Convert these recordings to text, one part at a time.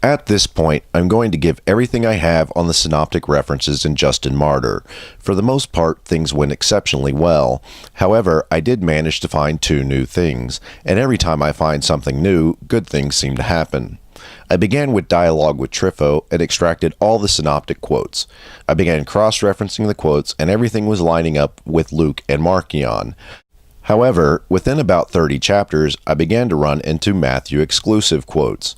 At this point, I'm going to give everything I have on the synoptic references in Justin Martyr. For the most part, things went exceptionally well. However, I did manage to find two new things, and every time I find something new, good things seem to happen. I began with dialogue with Trypho and extracted all the synoptic quotes. I began cross-referencing the quotes, and everything was lining up with Luke and Marcion. However, within about 30 chapters, I began to run into Matthew exclusive quotes.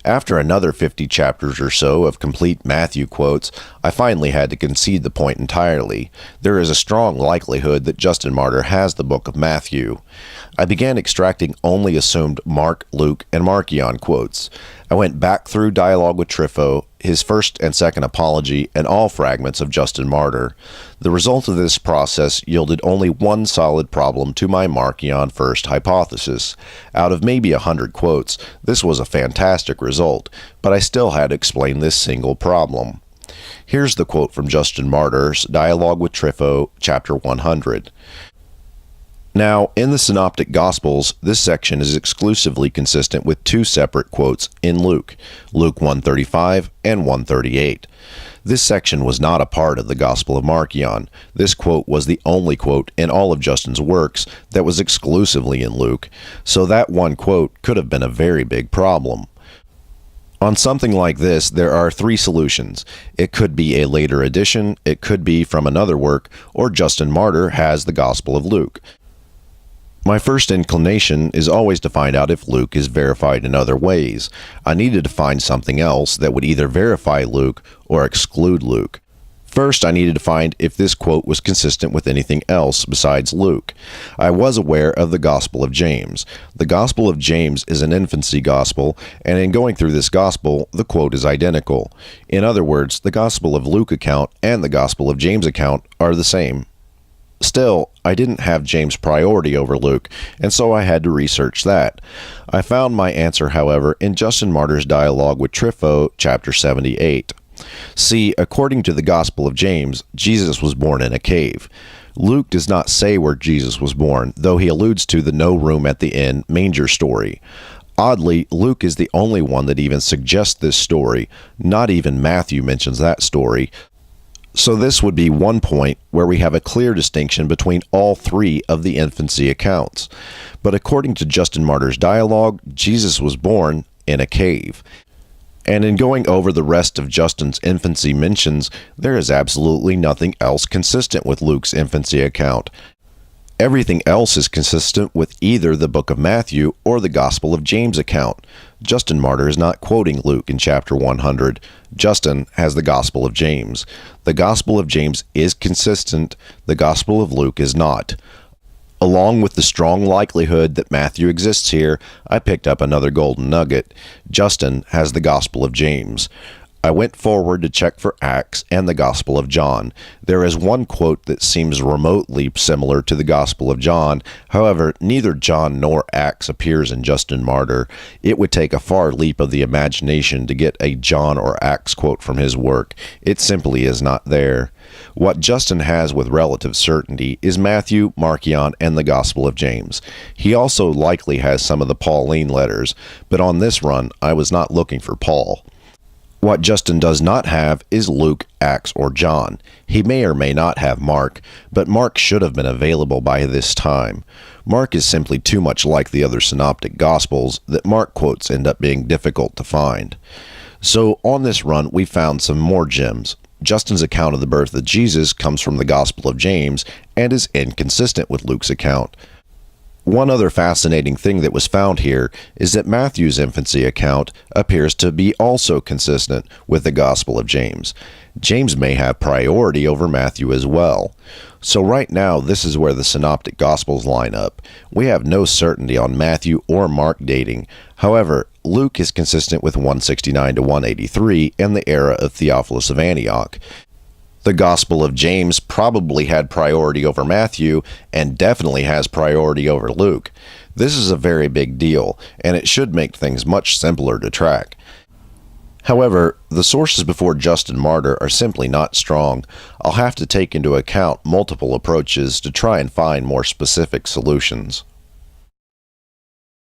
After another 50 chapters or so of complete Matthew quotes, I finally had to concede the point entirely. There is a strong likelihood that Justin Martyr has the book of Matthew. I began extracting only assumed Mark, Luke, and Marcion quotes. I went back through dialogue with Trypho, his first and second apology, and all fragments of Justin Martyr. The result of this process yielded only one solid problem to my Marcion first hypothesis. Out of maybe 100 quotes, this was a fantastic result, but I still had to explain this single problem. Here's the quote from Justin Martyr's Dialogue with Trypho, chapter 100. Now, in the Synoptic Gospels, this section is exclusively consistent with two separate quotes in Luke, Luke 1:35 and 1:38. This section was not a part of the Gospel of Marcion. This quote was the only quote in all of Justin's works that was exclusively in Luke, so that one quote could have been a very big problem. On something like this, there are three solutions. It could be a later addition, it could be from another work, or Justin Martyr has the Gospel of Luke. My first inclination is always to find out if Luke is verified in other ways. I needed to find something else that would either verify Luke or exclude Luke. First, I needed to find if this quote was consistent with anything else besides Luke. I was aware of the Gospel of James. The Gospel of James is an infancy gospel, and in going through this gospel, the quote is identical. In other words, the Gospel of Luke account and the Gospel of James account are the same. Still, I didn't have James' priority over Luke, and so I had to research that. I found my answer, however, in Justin Martyr's dialogue with Trypho, chapter 78. See, according to the Gospel of James, Jesus was born in a cave. Luke does not say where Jesus was born, though he alludes to the no room at the inn manger story. Oddly, Luke is the only one that even suggests this story. Not even Matthew mentions that story. So this would be one point where we have a clear distinction between all three of the infancy accounts. But according to Justin Martyr's dialogue, Jesus was born in a cave. And in going over the rest of Justin's infancy mentions, there is absolutely nothing else consistent with Luke's infancy account. Everything else is consistent with either the book of Matthew or the Gospel of James account. Justin Martyr is not quoting Luke in chapter 100. Justin has the Gospel of James. The Gospel of James is consistent. The Gospel of Luke is not. Along with the strong likelihood that Matthew exists here, I picked up another golden nugget. Justin has the Gospel of James. I went forward to check for Acts and the Gospel of John. There is one quote that seems remotely similar to the Gospel of John. However, neither John nor Acts appears in Justin Martyr. It would take a far leap of the imagination to get a John or Acts quote from his work. It simply is not there. What Justin has with relative certainty is Matthew, Marcion, and the Gospel of James. He also likely has some of the Pauline letters, but on this run, I was not looking for Paul. What Justin does not have is Luke, Acts, or John. He may or may not have Mark, but Mark should have been available by this time. Mark is simply too much like the other synoptic gospels that Mark quotes end up being difficult to find. So on this run, we found some more gems. Justin's account of the birth of Jesus comes from the Gospel of James and is inconsistent with Luke's account. One other fascinating thing that was found here is that Matthew's infancy account appears to be also consistent with the Gospel of James. James may have priority over Matthew as well. So right now, this is where the synoptic Gospels line up. We have no certainty on Matthew or Mark dating. However, Luke is consistent with 169 to 183 and the era of Theophilus of Antioch. The Gospel of James probably had priority over Matthew and definitely has priority over Luke. This is a very big deal, and it should make things much simpler to track. However, the sources before Justin Martyr are simply not strong. I'll have to take into account multiple approaches to try and find more specific solutions.